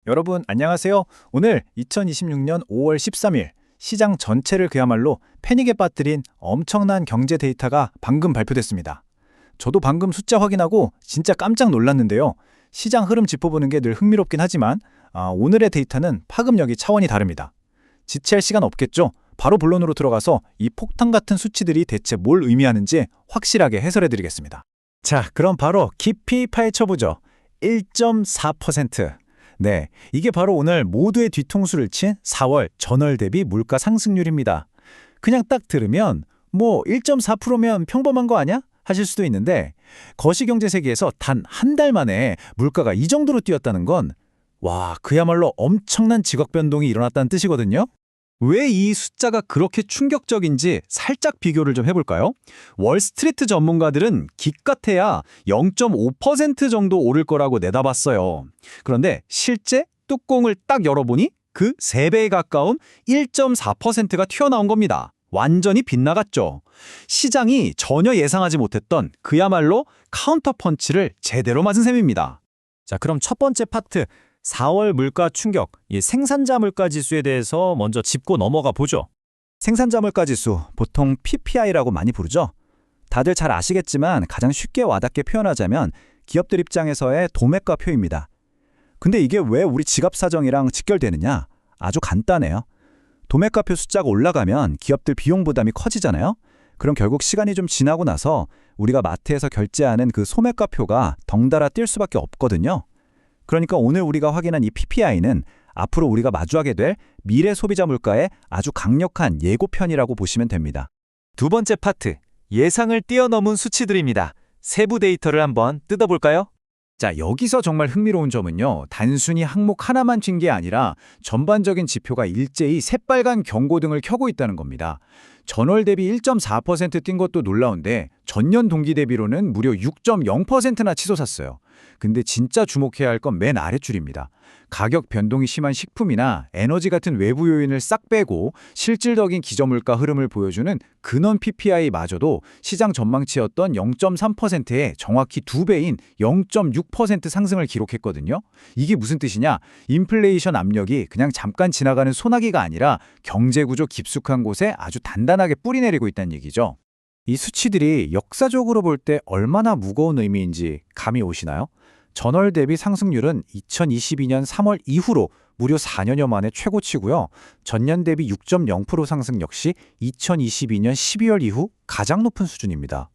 여러분 안녕하세요. 오늘 2026년 5월 13일 시장 전체를 그야말로 패닉에 빠뜨린 엄청난 경제 데이터가 방금 발표됐습니다. 저도 방금 숫자 확인하고 진짜 깜짝 놀랐는데요. 시장 흐름 짚어보는 게 늘 흥미롭긴 하지만 오늘의 데이터는 파급력이 차원이 다릅니다. 지체할 시간 없겠죠? 바로 본론으로 들어가서 이 폭탄 같은 수치들이 대체 뭘 의미하는지 확실하게 해설해드리겠습니다. 자, 그럼 바로 깊이 파헤쳐보죠. 1.4%. 네, 이게 바로 오늘 모두의 뒤통수를 친 4월 전월 대비 물가 상승률입니다. 그냥 딱 들으면 1.4%면 평범한 거 아니야? 하실 수도 있는데 거시경제 세계에서 단 한 달 만에 물가가 이 정도로 뛰었다는 건 그야말로 엄청난 지각 변동이 일어났다는 뜻이거든요. 왜 이 숫자가 그렇게 충격적인지 살짝 비교를 좀 해볼까요? 월스트리트 전문가들은 기껏해야 0.5% 정도 오를 거라고 내다봤어요. 그런데 실제 뚜껑을 딱 열어보니 그 3배에 가까운 1.4%가 튀어나온 겁니다. 완전히 빗나갔죠. 시장이 전혀 예상하지 못했던 그야말로 카운터 펀치를 제대로 맞은 셈입니다. 자, 그럼 첫 번째 파트. 4월 물가 충격, 이 생산자 물가 지수에 대해서 먼저 짚고 넘어가 보죠. 생산자 물가 지수, 보통 PPI라고 많이 부르죠. 다들 잘 아시겠지만 가장 쉽게 와닿게 표현하자면 기업들 입장에서의 도매가표입니다. 근데 이게 왜 우리 지갑 사정이랑 직결되느냐? 아주 간단해요. 도매가표 숫자가 올라가면 기업들 비용 부담이 커지잖아요. 그럼 결국 시간이 좀 지나고 나서 우리가 마트에서 결제하는 그 소매가표가 덩달아 뛸 수밖에 없거든요. 그러니까 오늘 우리가 확인한 이 PPI는 앞으로 우리가 마주하게 될 미래 소비자 물가의 아주 강력한 예고편이라고 보시면 됩니다. 두 번째 파트, 예상을 뛰어넘은 수치들입니다. 세부 데이터를 한번 뜯어볼까요? 자, 여기서 정말 흥미로운 점은요. 단순히 항목 하나만 튄 게 아니라 전반적인 지표가 일제히 새빨간 경고등을 켜고 있다는 겁니다. 전월 대비 1.4%뛴 것도 놀라운데 전년 동기 대비로는 무려 6.0%나 치솟았어요. 근데 진짜 주목해야 할 건 맨 아랫줄입니다. 가격 변동이 심한 식품이나 에너지 같은 외부 요인을 싹 빼고 실질적인 기저물가 흐름을 보여주는 근원 PPI마저도 시장 전망치였던 0.3%의 정확히 2배인 0.6% 상승을 기록했거든요. 이게 무슨 뜻이냐? 인플레이션 압력이 그냥 잠깐 지나가는 소나기가 아니라 경제구조 깊숙한 곳에 아주 단단하게 뿌리내리고 있다는 얘기죠. 이 수치들이 역사적으로 볼 때 얼마나 무거운 의미인지 감이 오시나요? 전월 대비 상승률은 2022년 3월 이후로 무려 4년여 만에 최고치고요. 전년 대비 6.0% 상승 역시 2022년 12월 이후 가장 높은 수준입니다.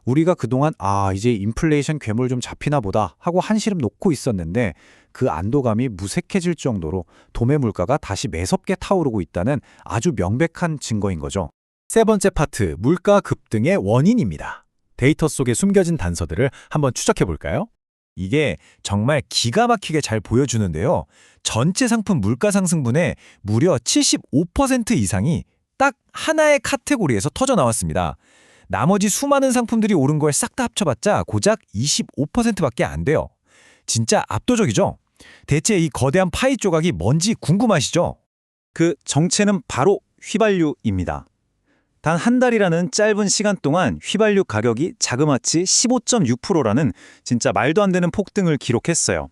우리가 그동안 이제 인플레이션 괴물 좀 잡히나 보다 하고 한시름 놓고 있었는데 그 안도감이 무색해질 정도로 도매 물가가 다시 매섭게 타오르고 있다는 아주 명백한 증거인 거죠. 세 번째 파트, 물가 급등의 원인입니다. 데이터 속에 숨겨진 단서들을 한번 추적해 볼까요? 이게 정말 기가 막히게 잘 보여주는데요. 전체 상품 물가 상승분의 무려 75% 이상이 딱 하나의 카테고리에서 터져 나왔습니다. 나머지 수많은 상품들이 오른 걸 싹 다 합쳐봤자 고작 25%밖에 안 돼요. 진짜 압도적이죠? 대체 이 거대한 파이 조각이 뭔지 궁금하시죠? 그 정체는 바로 휘발유입니다. 단 한 달이라는 짧은 시간 동안 휘발유 가격이 자그마치 15.6%라는 진짜 말도 안 되는 폭등을 기록했어요.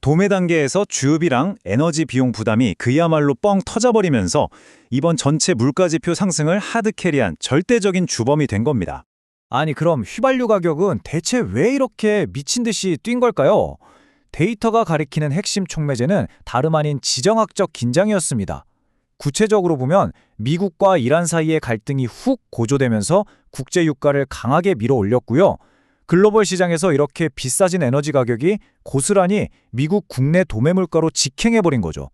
도매 단계에서 주유비랑 에너지 비용 부담이 그야말로 뻥 터져버리면서 이번 전체 물가지표 상승을 하드캐리한 절대적인 주범이 된 겁니다. 아니 그럼 휘발유 가격은 대체 왜 이렇게 미친 듯이 뛴 걸까요? 데이터가 가리키는 핵심 촉매제는 다름 아닌 지정학적 긴장이었습니다. 구체적으로 보면 미국과 이란 사이의 갈등이 훅 고조되면서 국제 유가를 강하게 밀어 올렸고요. 글로벌 시장에서 이렇게 비싸진 에너지 가격이 고스란히 미국 국내 도매 물가로 직행해버린 거죠.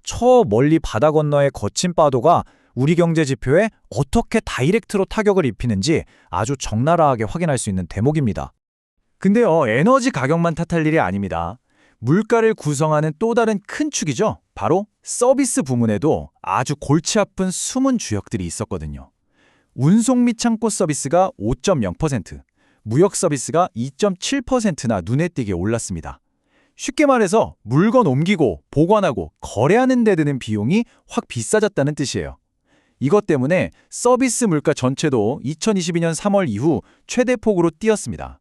저 멀리 바다 건너의 거친 파도가 우리 경제 지표에 어떻게 다이렉트로 타격을 입히는지 아주 적나라하게 확인할 수 있는 대목입니다. 근데요, 에너지 가격만 탓할 일이 아닙니다. 물가를 구성하는 또 다른 큰 축이죠. 바로 서비스 부문에도 아주 골치 아픈 숨은 주역들이 있었거든요. 운송 및 창고 서비스가 5.0%, 무역 서비스가 2.7%나 눈에 띄게 올랐습니다. 쉽게 말해서 물건 옮기고 보관하고 거래하는 데 드는 비용이 확 비싸졌다는 뜻이에요. 이것 때문에 서비스 물가 전체도 2022년 3월 이후 최대폭으로 뛰었습니다.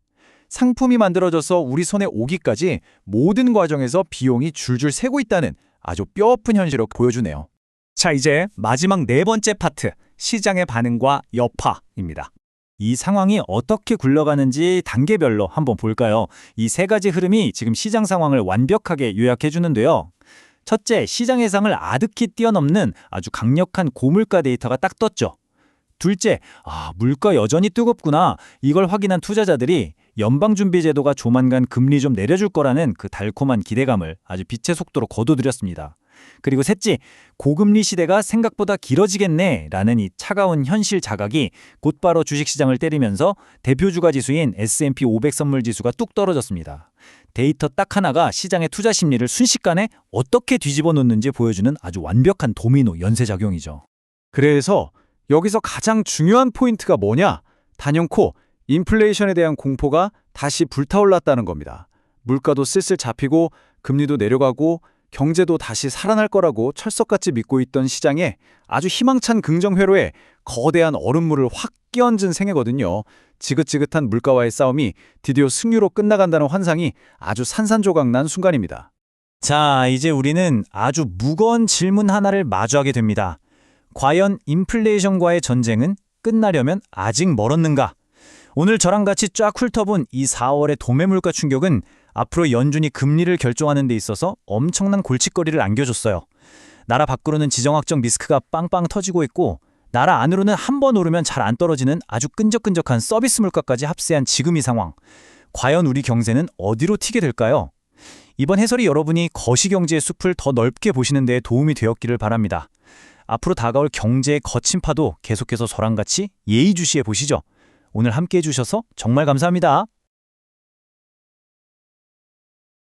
상품이 만들어져서 우리 손에 오기까지 모든 과정에서 비용이 줄줄 새고 있다는 아주 뼈아픈 현실을 보여주네요. 자, 이제 마지막 네 번째 파트, 시장의 반응과 여파입니다. 이 상황이 어떻게 굴러가는지 단계별로 한번 볼까요? 이 세 가지 흐름이 지금 시장 상황을 완벽하게 요약해 주는데요. 첫째, 시장 예상을 아득히 뛰어넘는 아주 강력한 고물가 데이터가 딱 떴죠. 둘째, 물가 여전히 뜨겁구나. 이걸 확인한 투자자들이 연방준비제도가 조만간 금리 좀 내려줄 거라는 그 달콤한 기대감을 아주 빛의 속도로 거둬들였습니다. 그리고 셋째, 고금리 시대가 생각보다 길어지겠네라는 이 차가운 현실 자각이 곧바로 주식시장을 때리면서 대표주가 지수인 S&P 500 선물 지수가 뚝 떨어졌습니다. 데이터 딱 하나가 시장의 투자 심리를 순식간에 어떻게 뒤집어 놓는지 보여주는 아주 완벽한 도미노 연쇄작용이죠. 그래서 여기서 가장 중요한 포인트가 뭐냐? 단연코 인플레이션에 대한 공포가 다시 불타올랐다는 겁니다. 물가도 슬슬 잡히고 금리도 내려가고 경제도 다시 살아날 거라고 철석같이 믿고 있던 시장에 아주 희망찬 긍정 회로에 거대한 얼음물을 확 끼얹은 생애거든요. 지긋지긋한 물가와의 싸움이 드디어 승리로 끝나간다는 환상이 아주 산산조각 난 순간입니다. 자, 이제 우리는 아주 무거운 질문 하나를 마주하게 됩니다. 과연 인플레이션과의 전쟁은 끝나려면 아직 멀었는가? 오늘 저랑 같이 쫙 훑어본 이 4월의 도매물가 충격은 앞으로 연준이 금리를 결정하는 데 있어서 엄청난 골칫거리를 안겨줬어요. 나라 밖으로는 지정학적 리스크가 빵빵 터지고 있고 나라 안으로는 한 번 오르면 잘 안 떨어지는 아주 끈적끈적한 서비스 물가까지 합세한 지금 이 상황. 과연 우리 경제는 어디로 튀게 될까요? 이번 해설이 여러분이 거시경제의 숲을 더 넓게 보시는 데 도움이 되었기를 바랍니다. 앞으로 다가올 경제의 거친 파도 계속해서 저랑 같이 예의주시해 보시죠. 오늘 함께해 주셔서 정말 감사합니다.